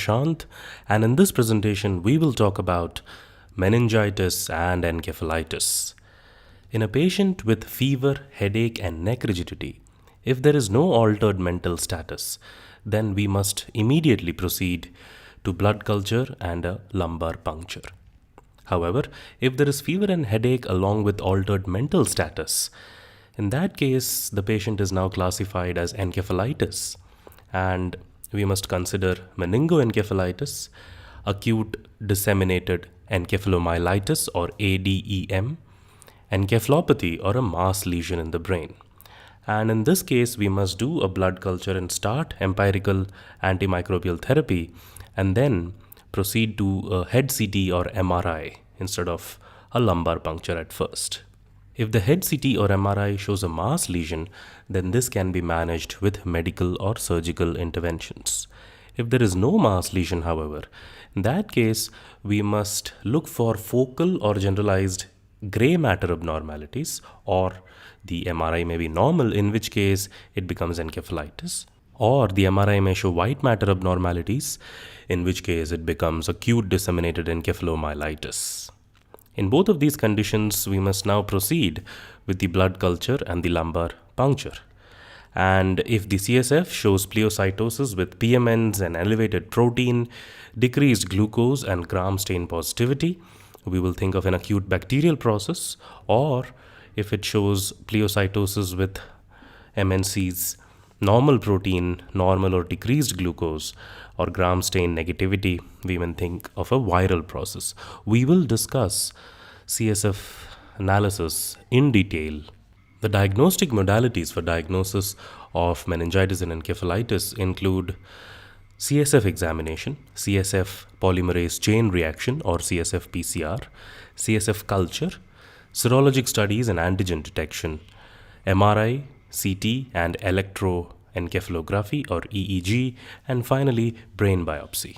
Prashant, and in this presentation we will talk about meningitis and encephalitis. In a patient with fever, headache and neck rigidity, if there is no altered mental status, then we must immediately proceed to blood culture and a lumbar puncture. However, if there is fever and headache along with altered mental status, in that case the patient is now classified as encephalitis, and we must consider meningoencephalitis, acute disseminated encephalomyelitis or ADEM, encephalopathy or a mass lesion in the brain. And in this case, we must do a blood culture and start empirical antimicrobial therapy and then proceed to a head CT or MRI instead of a lumbar puncture at first. If the head CT or MRI shows a mass lesion, then this can be managed with medical or surgical interventions. If there is no mass lesion, however, in that case, we must look for focal or generalized gray matter abnormalities, or the MRI may be normal, in which case it becomes encephalitis, or the MRI may show white matter abnormalities, in which case it becomes acute disseminated encephalomyelitis. In both of these conditions, we must now proceed with the blood culture and the lumbar puncture. And if the CSF shows pleocytosis with PMNs and elevated protein, decreased glucose and gram stain positivity, we will think of an acute bacterial process. Or if it shows pleocytosis with MNCs, normal protein, normal or decreased glucose, or gram stain negativity, we may think of a viral process. We will discuss CSF analysis in detail. The diagnostic modalities for diagnosis of meningitis and encephalitis include CSF examination, CSF polymerase chain reaction or CSF PCR, CSF culture, serologic studies and antigen detection, MRI, CT and electroencephalography or EEG, and finally brain biopsy.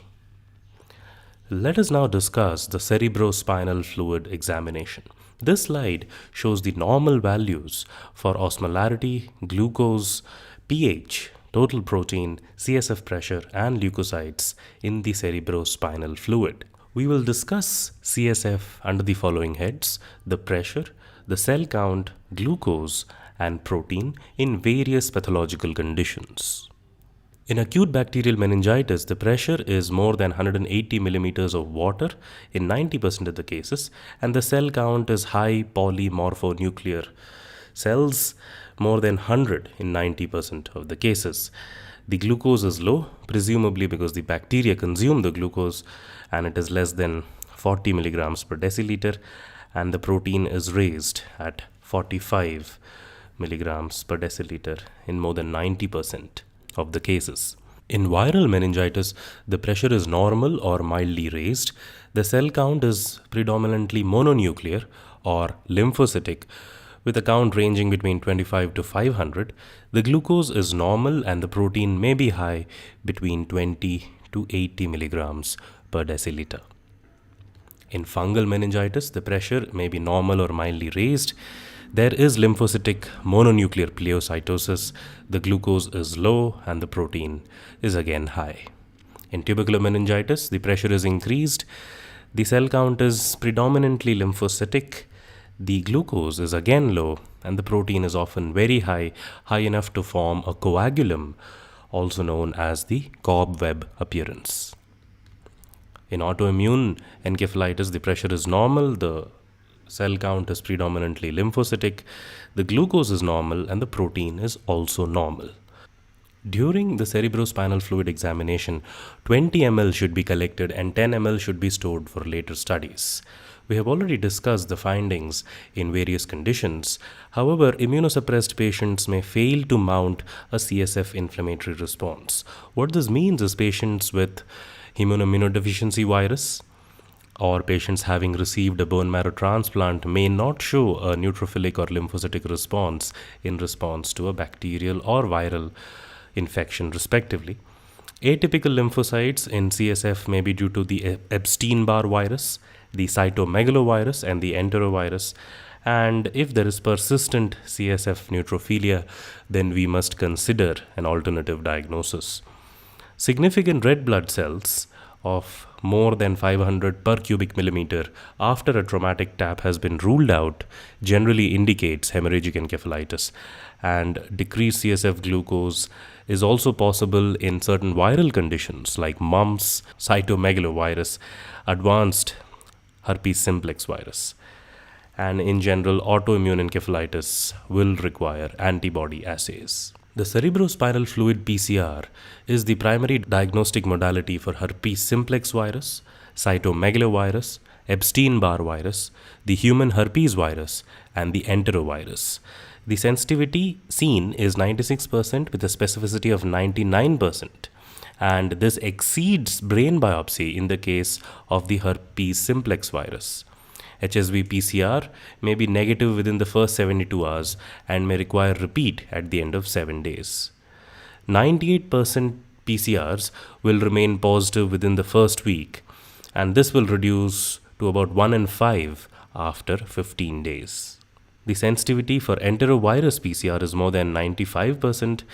Let us now discuss the cerebrospinal fluid examination. This slide shows the normal values for osmolarity, glucose, pH, total protein, CSF pressure and leukocytes in the cerebrospinal fluid. We will discuss CSF under the following heads: the pressure, the cell count, glucose and protein in various pathological conditions. In acute bacterial meningitis, the pressure is more than 180 millimeters of water in 90% of the cases, and the cell count is high polymorphonuclear cells, more than 100 in 90% of the cases. The glucose is low, presumably because the bacteria consume the glucose, and it is less than 40 milligrams per deciliter, and the protein is raised at 45 milligrams per deciliter in more than 90% of the cases. In viral meningitis, the pressure is normal or mildly raised. The cell count is predominantly mononuclear or lymphocytic, with a count ranging between 25 to 500. The glucose is normal and the protein may be high, between 20 to 80 milligrams per deciliter. In fungal meningitis, the pressure may be normal or mildly raised. There is lymphocytic mononuclear pleocytosis, the glucose is low and the protein is again high. In tubercular meningitis, the pressure is increased, the cell count is predominantly lymphocytic, the glucose is again low and the protein is often very high, high enough to form a coagulum, also known as the cobweb appearance. In autoimmune encephalitis, the pressure is normal, the cell count is predominantly lymphocytic, the glucose is normal and the protein is also normal. During the cerebrospinal fluid examination, 20 ml should be collected and 10 ml should be stored for later studies. We have already discussed the findings in various conditions. However, immunosuppressed patients may fail to mount a CSF inflammatory response. What this means is patients with immunodeficiency virus or patients having received a bone marrow transplant may not show a neutrophilic or lymphocytic response in response to a bacterial or viral infection, respectively. Atypical lymphocytes in CSF may be due to the Epstein-Barr virus, the cytomegalovirus, and the enterovirus. And if there is persistent CSF neutrophilia, then we must consider an alternative diagnosis. Significant red blood cells of more than 500 per cubic millimeter after a traumatic tap has been ruled out generally indicates hemorrhagic encephalitis, and decreased CSF glucose is also possible in certain viral conditions like mumps, cytomegalovirus, advanced herpes simplex virus. And in general, autoimmune encephalitis will require antibody assays. The cerebrospinal fluid PCR is the primary diagnostic modality for herpes simplex virus, cytomegalovirus, Epstein-Barr virus, the human herpes virus, and the enterovirus. The sensitivity seen is 96% with a specificity of 99%, and this exceeds brain biopsy in the case of the herpes simplex virus. HSV PCR may be negative within the first 72 hours and may require repeat at the end of 7 days. 98% PCRs will remain positive within the first week, and this will reduce to about 1 in 5 after 15 days. The sensitivity for enterovirus PCR is more than 95%,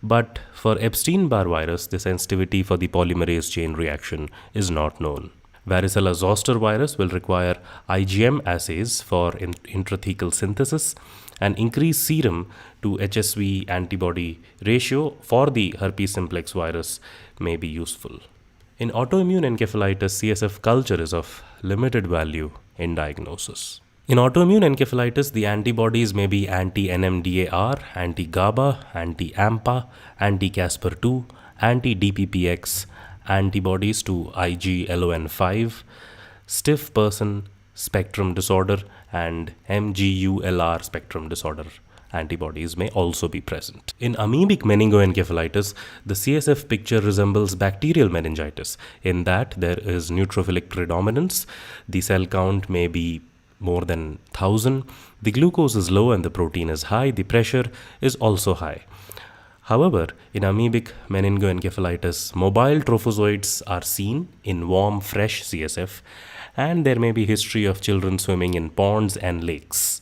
but for Epstein-Barr virus, the sensitivity for the polymerase chain reaction is not known. Varicella zoster virus will require IgM assays for intrathecal synthesis, and increased serum to HSV antibody ratio for the herpes simplex virus may be useful. In autoimmune encephalitis, CSF culture is of limited value in diagnosis. In autoimmune encephalitis, the antibodies may be anti-NMDAR, anti-GABA, anti-AMPA, anti-Caspr2, anti-DPPX, antibodies to IgLON5, stiff person spectrum disorder, and MGULR spectrum disorder antibodies may also be present. In amoebic meningoencephalitis, the CSF picture resembles bacterial meningitis in that there is neutrophilic predominance, the cell count may be more than 1000, the glucose is low and the protein is high, the pressure is also high. However, in amoebic meningoencephalitis, mobile trophozoites are seen in warm, fresh CSF, and there may be history of children swimming in ponds and lakes.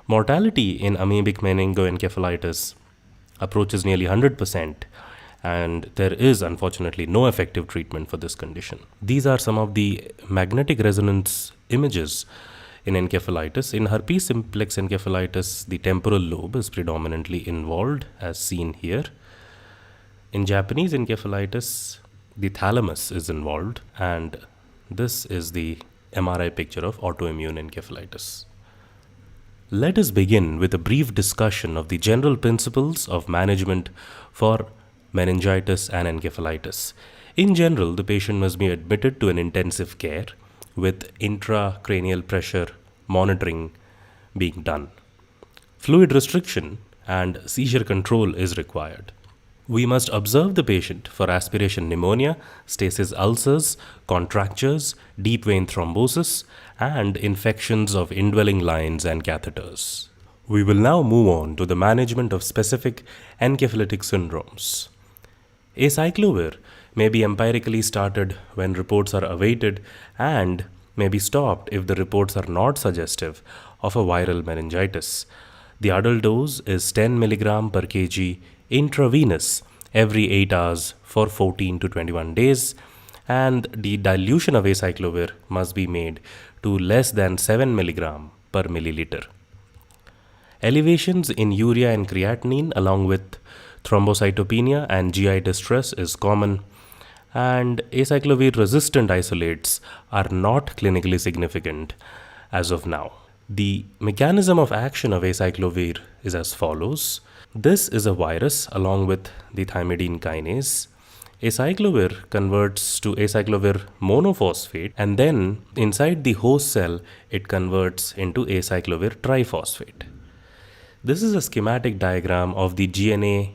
Mortality in amoebic meningoencephalitis approaches nearly 100%, and there is unfortunately no effective treatment for this condition. These are some of the magnetic resonance images in encephalitis. In herpes simplex encephalitis, the temporal lobe is predominantly involved, as seen here. In Japanese encephalitis, the thalamus is involved, and this is the MRI picture of autoimmune encephalitis. Let us begin with a brief discussion of the general principles of management for meningitis and encephalitis. In general, the patient must be admitted to an intensive care with intracranial pressure monitoring being done. Fluid restriction and seizure control is required. We must observe the patient for aspiration pneumonia, stasis ulcers, contractures, deep vein thrombosis, and infections of indwelling lines and catheters. We will now move on to the management of specific encephalitic syndromes. Acyclovir may be empirically started when reports are awaited and may be stopped if the reports are not suggestive of a viral meningitis. The adult dose is 10 mg per kg intravenous every 8 hours for 14 to 21 days, and the dilution of acyclovir must be made to less than 7 mg per milliliter. Elevations in urea and creatinine along with thrombocytopenia and GI distress is common, and acyclovir resistant isolates are not clinically significant as of now. The mechanism of action of acyclovir is as follows. This is a virus along with the thymidine kinase. Acyclovir converts to acyclovir monophosphate, and then inside the host cell it converts into acyclovir triphosphate. This is a schematic diagram of the GNA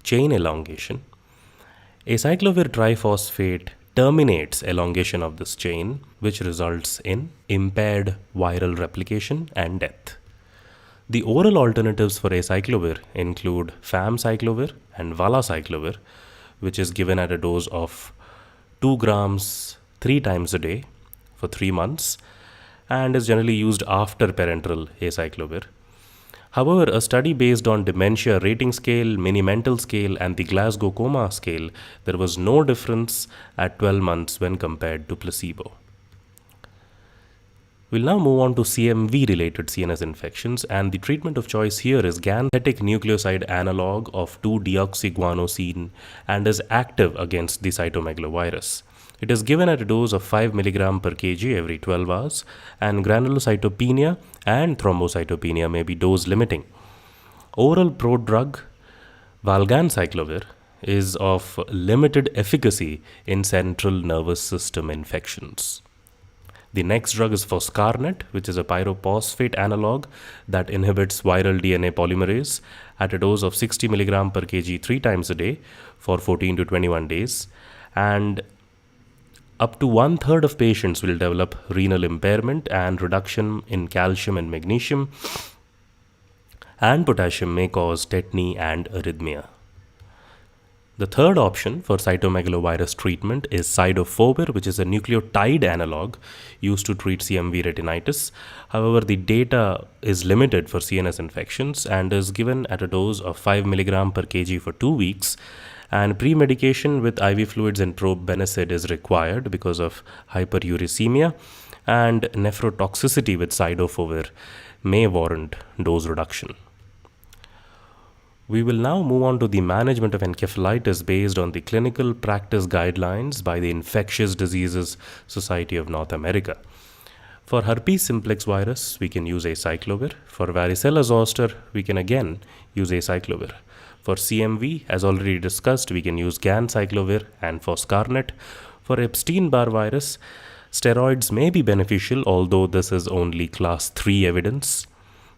chain elongation. Acyclovir triphosphate terminates elongation of this chain, which results in impaired viral replication and death. The oral alternatives for acyclovir include famciclovir and valacyclovir, which is given at a dose of 2 grams 3 times a day for 3 months and is generally used after parenteral acyclovir. However, a study based on dementia rating scale, mini mental scale, and the Glasgow coma scale, there was no difference at 12 months when compared to placebo. We'll now move on to CMV related CNS infections, and the treatment of choice here is synthetic nucleoside analog of 2-deoxyguanosine and is active against the cytomegalovirus. It is given at a dose of 5 mg per kg every 12 hours, and granulocytopenia and thrombocytopenia may be dose limiting. Oral prodrug valganciclovir is of limited efficacy in central nervous system infections. The next drug is foscarnet, which is a pyrophosphate analog that inhibits viral DNA polymerase at a dose of 60 mg per kg 3 times a day for 14 to 21 days. And up to 1/3 of patients will develop renal impairment, and reduction in calcium and magnesium and potassium may cause tetany and arrhythmia. The third option for cytomegalovirus treatment is cidofovir, which is a nucleotide analog used to treat CMV retinitis. However, the data is limited for CNS infections and is given at a dose of 5 mg per kg for 2 weeks. And pre-medication with IV fluids and probenecid is required because of hyperuricemia, and nephrotoxicity with cidofovir may warrant dose reduction. We will now move on to the management of encephalitis based on the clinical practice guidelines by the Infectious Diseases Society of North America. For herpes simplex virus, we can use acyclovir. For varicella zoster, we can again use acyclovir. For CMV, as already discussed, we can use ganciclovir and foscarnet. For Epstein-Barr virus, steroids may be beneficial, although this is only class 3 evidence.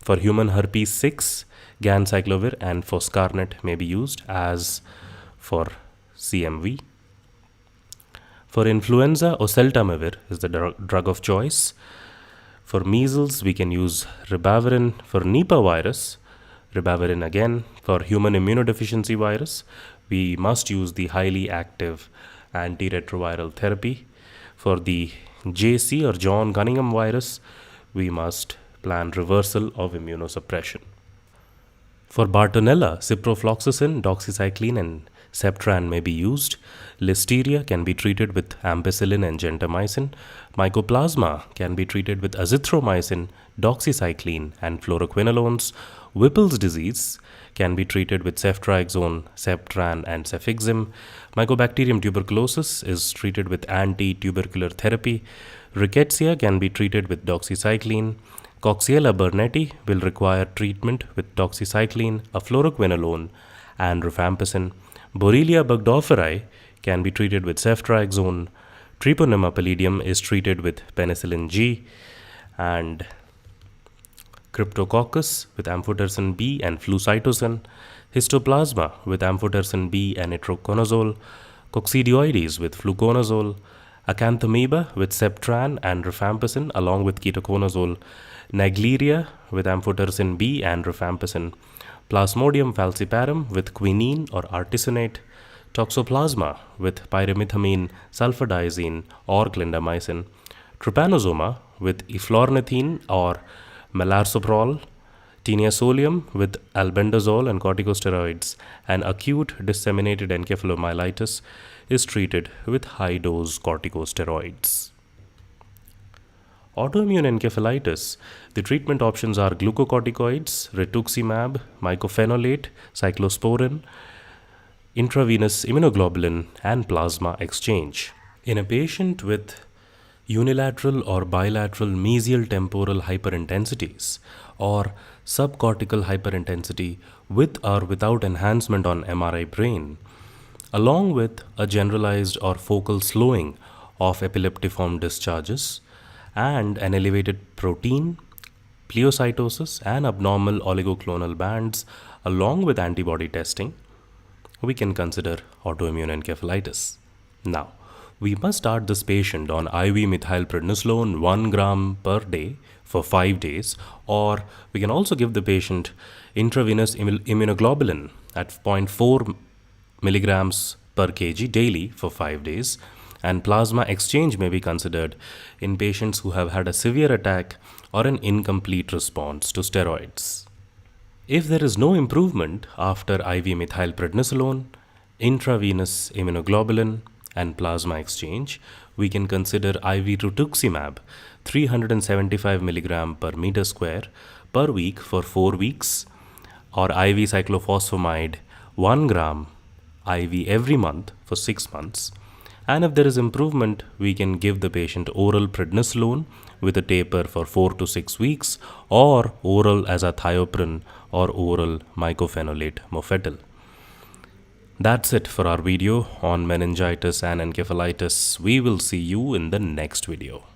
For human herpes 6, ganciclovir and foscarnet may be used as for CMV. For influenza, oseltamivir is the drug of choice. For measles, we can use ribavirin. For Nipah virus, ribavirin again. For human immunodeficiency virus, we must use the highly active antiretroviral therapy. For the JC or John Cunningham virus, we must plan reversal of immunosuppression. For Bartonella, ciprofloxacin, doxycycline, and Septran may be used. Listeria can be treated with ampicillin and gentamicin. Mycoplasma can be treated with azithromycin, doxycycline, and fluoroquinolones. Whipple's disease can be treated with ceftriaxone, Septran, and cefixim. Mycobacterium tuberculosis is treated with anti-tubercular therapy. Rickettsia can be treated with doxycycline. Coxiella burnetii will require treatment with doxycycline, a fluoroquinolone, and rifampicin. Borrelia burgdorferi can be treated with ceftriaxone. Treponema pallidum is treated with penicillin G, and Cryptococcus with amphotericin B and flucytosine. Histoplasma with amphotericin B and itraconazole. Coccidioides with fluconazole. Acanthamoeba with Septran and rifampicin along with ketoconazole. Naegleria with amphotericin B and rifampicin. Plasmodium falciparum with quinine or artesunate. Toxoplasma with pyrimethamine, sulfadiazine, or clindamycin. Trypanosoma with eflornithine or melarsoprol. Teniasolium with albendazole and corticosteroids. And acute disseminated encephalomyelitis is treated with high-dose corticosteroids. Autoimmune encephalitis, the treatment options are glucocorticoids, rituximab, mycophenolate, cyclosporin, intravenous immunoglobulin, and plasma exchange. In a patient with unilateral or bilateral mesial temporal hyperintensities or subcortical hyperintensity with or without enhancement on MRI brain, along with a generalized or focal slowing of epileptiform discharges, and an elevated protein, pleocytosis, and abnormal oligoclonal bands, along with antibody testing, we can consider autoimmune encephalitis. Now, we must start this patient on IV methylprednisolone 1 gram per day for 5 days, or we can also give the patient intravenous immunoglobulin at 0.4 milligrams per kg daily for 5 days. And plasma exchange may be considered in patients who have had a severe attack or an incomplete response to steroids. If there is no improvement after IV methylprednisolone, intravenous immunoglobulin, and plasma exchange, we can consider IV rituximab 375 mg per meter square per week for 4 weeks, or IV cyclophosphamide 1 gram IV every month for 6 months. And if there is improvement, we can give the patient oral prednisolone with a taper for 4 to 6 weeks, or oral azathioprine or oral mycophenolate mofetil. That's it for our video on meningitis and encephalitis. We will see you in the next video.